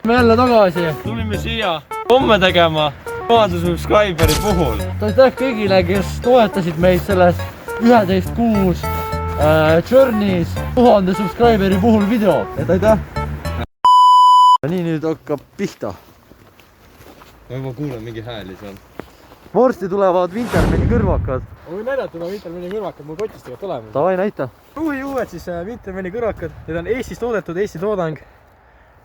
Me jälle tagasi. Tulime siia homme tegema 1000 subscriberi puhul. Aitäh kõigile, kes toetasid meid selles 11 kuus Journey's 1000 subscriberi puhul video. Et aitäh! Nii nüüd hakkab pihta. Ma juba kuulen mingi hääli seal. Varsti tulevad Wintermani kõrvakad. Ma võin näidata Wintermani kõrvakad, mul kotist tegelikult olema. Davai, näita. Uued siis Wintermani kõrvakad. Need on Eestis toodetud, Eesti toodang.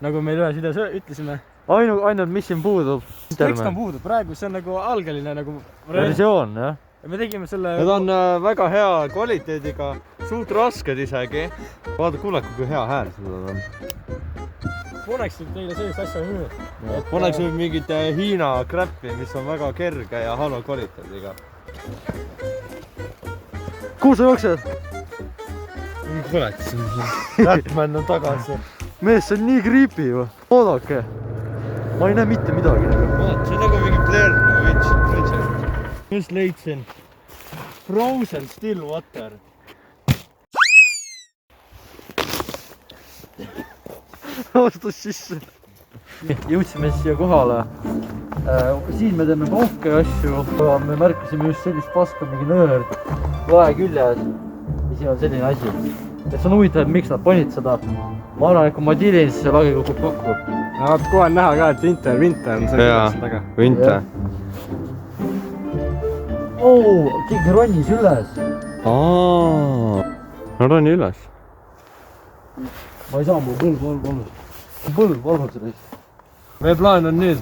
Nagu meil ühes videos ütlesime. Ainult mis siin puudub. Tekst on puudub. Praegu see on nagu algeline nagu versioon, jah. Me tegime selle... Need on väga hea kvaliteediga. Suht rasked isegi. Vaata, kuulake, kui hea hääl seda on. Poneks nüüd teile sellist asja nüüd. Poneks nüüd mingit Hiina kräppi, mis on väga kerge ja halva kvaliteediga. Kuhu sa jooksed? Põletis on siin. Batman on tagasi. Mees, see on nii creepy ju. Oodake. Ma ei näe mitte midagi. Vaat, see on nagu mingi Blair Witch. Just leidsin. Frozen still water. Ostus sisse. Jõudsime siia kohale. Siin me teeme pohke asju. Me märkasime just sellist paska, mingi nöör lae küljes. Ja siin on selline asi. Et see on huvitav, miks nad panid seda. Ma arvan, et kui ma tilin, siis see lagi kukub kokku. Vaat kohe on näha ka, et Winter on selle taga. Winter. Keegi ronis üles. No roni üles. Ma ei saa, mul põlv valvaks reis. Meie plaan on nüüd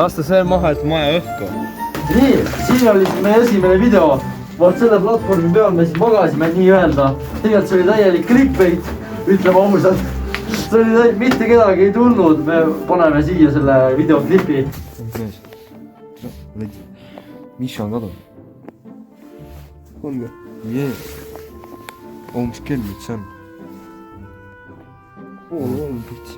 lasta see maha, et maja õhku. Nii, siin oli meie esimene video. Vaat selle platvormi peal me siis magasime nii-öelda. Tegelikult see oli täielik clickbait, ütleme ausalt. See oli täielik, mitte kedagi ei tulnud. Me paneme siia selle videoklipi. Mis on kadunud? On ka? Jee. Mis kell nüüd see on? Putsi.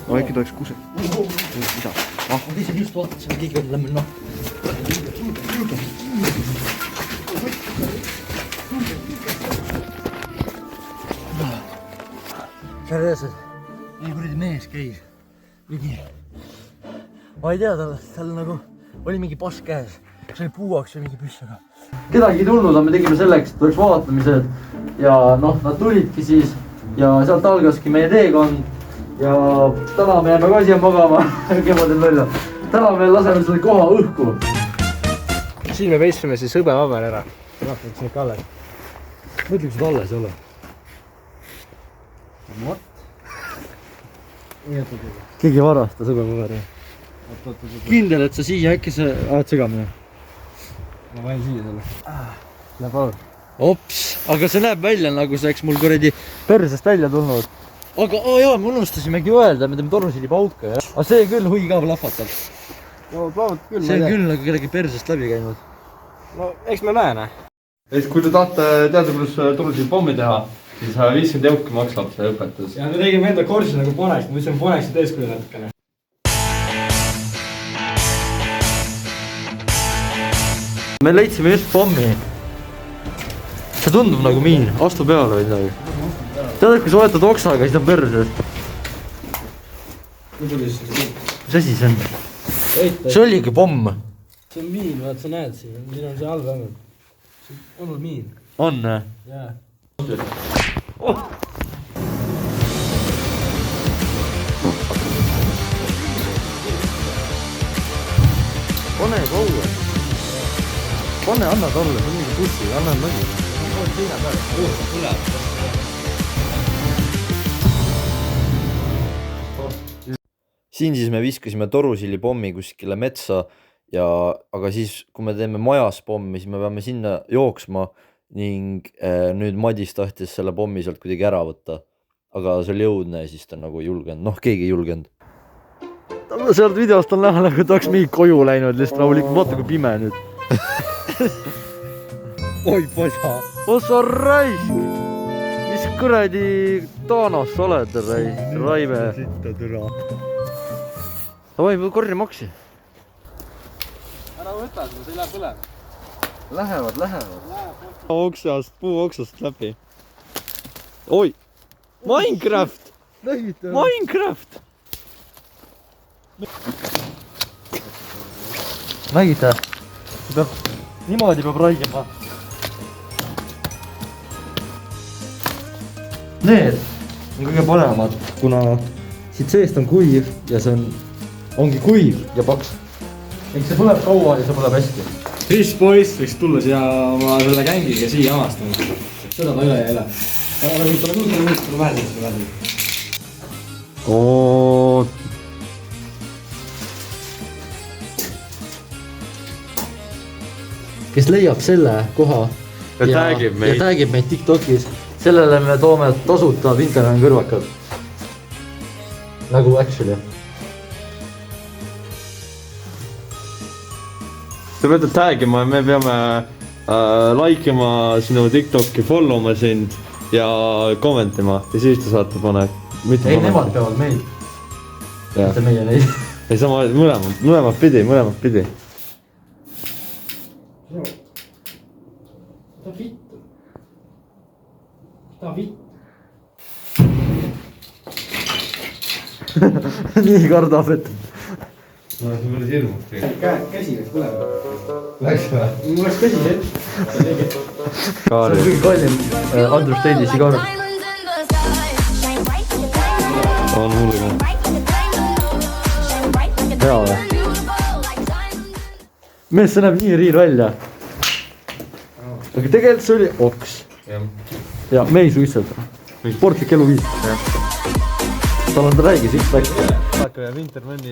Äkki ta oleks kuse. Mida? Ma ise just vaatasin, keegi on lämmel noh. Seriööselt. Nii kuradi mees käis. Mingi. Ma ei tea, tal nagu oli mingi pass käes. See oli puuaks või mingi püssaga. Kedagi ei tulnud, aga me tegime selleks, et oleks vaatamised. Ja noh, nad tulidki siis. Ja sealt algaski meie teekond. Ja täna me jääme ka siia magama. Kevadel välja. Täna me laseme selle koha õhku. Siin me peisime siis hõbevaber ära. Vaatame, siin ikka alles. Mõtle, kui seda alles ei ole. What? Keegi varastas hõbevaveri. Kindel, et sa siia äkki sa ajad segamine? Ma panen siia selle. Läheb all. Ops, aga see näeb välja nagu see, eks mul kuradi persest välja tulnud. Aga jaa, me unustasimegi öelda, me teeme torusili pauke. Aga see küll hui ka plahvatab. No plahvatab küll. See on küll nagu kellegi persest läbi käinud. No eks me näe, näe. Kui te tahate teada, kuidas torusili pommi teha, siis 50 euki maksab see õpetus. Ja me tegime enda korsi nagu Poneks. Ma ütlesin Poneksid eeskuju natukene. Me leidsime just pommi. See tundub nagu miin, astu peale või midagi. Tead, kui sa võetad oksaga, siis on perses. Mis asi see on? See oligi pomm. See on miin, vaat sa näed siin. Siin on see all vähemalt. See on olnud miin. On, ne? Jaa. Pane kaua. Pane, anna talle, see on mingi bussi, anna mõni. Siin siis me viskasime torusili pommi kuskile metsa aga siis, kui me teeme majas pommi, siis me peame sinna jooksma ning nüüd Madis tahtis selle pommi sealt kuidagi ära võtta. Aga see oli jõudne ja siis ta nagu julgenud. Noh, keegi ei julgenud. Sealt videost on näha, nagu ta oleks mingi koju läinud, lihtsalt rahulikult, vaata kui pime nüüd. Oi poja. Osa raisk! Mis kuradi Taanos sa oled, Raive? Sitta türa. Davai, korri maksi. Ära võtad, see ei lähe põlema. Lähevad. Puu oksast läbi. Oi! Minecraft! nägite? Minecraft! nägite? Niimoodi peab raigima. Need on kõige paremad, kuna siit seest on kuiv ja see ongi kuiv ja paks. Eks see põleb kaua ja see põleb hästi. Chris Boyce võiks tulla siia oma selle gängiga siia avastama. Seda ta üle ei ele. Tule vähe. Oot. Kes leiab selle koha Ja tagib meid TikTokis, sellele me toome tasuta Wintermanni kõrvakad. Nagu actually. Sa pead tagima ja me peame likeima sinu TikToki, follow ma sind ja kommentima ja siis ta saate pane. Ei, nemad peavad meil. Mitte meie neid. Ei sama, mõlemad pidi. Ta vittu. Nii kardab, et... No see päris hirmus tegelikult. Käsi läks põlema. Läks või? Mul läks käsi see. See on kõige kallim Understate'i sigar. On mulle ka. Hea või? Mees, see näeb nii riil välja. Aga tegelikult see oli oks. Ja me ei suitseta. Sportlik eluviis. Tal on räägi six-pack. Vaaka ja Wintermanni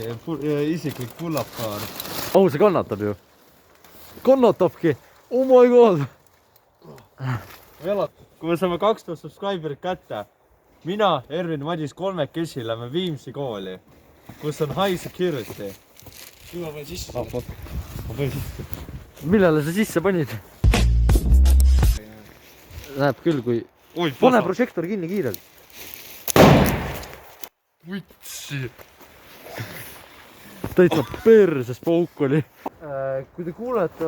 isiklik pull-up-paar. Oh, see kannatab ju. Kannatabki. Oh my god. Kui me saame 2000 subscriberit kätte, mina, Ervin, Madis 3 lähme Viimsi kooli, kus on high security. Juba panen sisse. Ma panen sisse. Millele sa sisse panid? Näeb küll, kui... Pane prožektor kinni kiirelt. Vitsi. Täitsa perses pauk oli. Kui te kuulete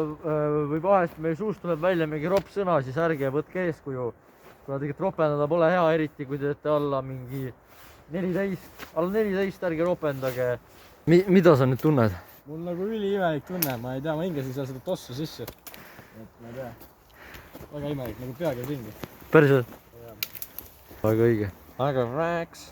või vahest meie suust tuleb välja mingi ropp sõna, siis ärge võtke eeskuju. Kuna tegelikult ropendada pole hea, eriti kui te teete alla mingi 14. Alla 14 ärge ropendage. Mida sa nüüd tunned? Mul nagu üliimelik tunne, ma ei tea, ma hingasin seal seda tossu sisse. Ma ei tea. Väga imelik, nagu pea käib ringi. Päriselt? Väga õige. Aga rääks.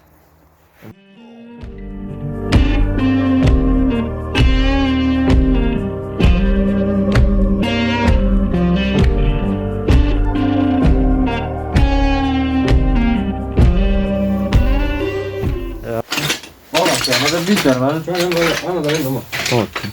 Vaadake, ma teen Wintermann. Anna ta enda oma. Oota.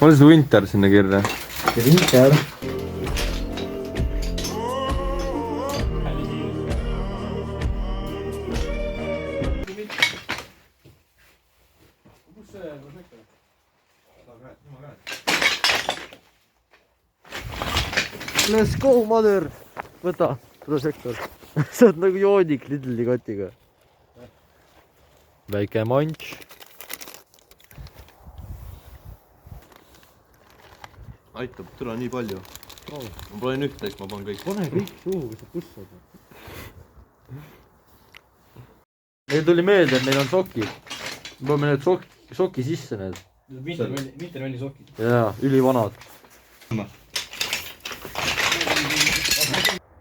Ole see Winter sinna kirja. Winter. Let's go, mother! Võta, prožektor. Sa oled nagu joodik Lidli kotiga. Väike manč. Aitab, tule nii palju. Ma panen ühte, ma panen kõik. Pane kõik suhu, kui sa pussad. Meil tuli meelde, et meil on sokid. Me peame need soki sisse need. Wintermanni sokid. Jaa, ülivanad.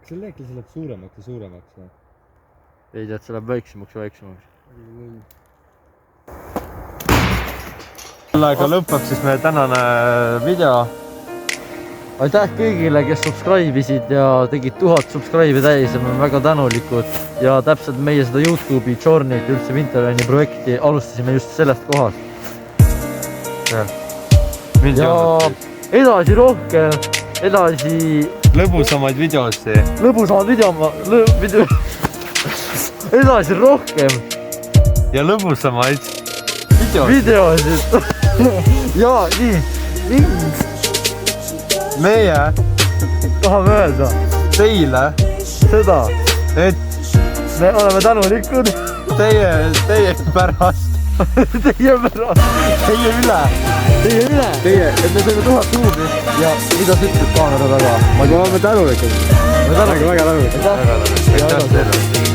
Kas see leeklis läheb suuremaks ja suuremaks või? Ei tead, see läheb väiksemaks ja väiksemaks. Sellega lõpeb siis meie tänane video. Aitäh kõigile, kes subscribe isid ja tegid 1000 subscribe'i täis ja me oleme väga tänulikud. Ja täpselt meie seda YouTube'i Journey't üldse Wintermanni projekti alustasime just sellest kohast. Ja edasi rohkem, edasi lõbusamaid videosi. Lõbusamad edasi rohkem. Ja lõbusamaid videosid. Ja nii. Meie tahame öelda teile seda, et me oleme tänulikud teie pärast Teie pärast. Teie üle. Et me saime 1000 tuubi. Ja mida sa ütled kaamera taga? Ma oleme tänulikud. Me täname. Väga tänulikud. Aitäh.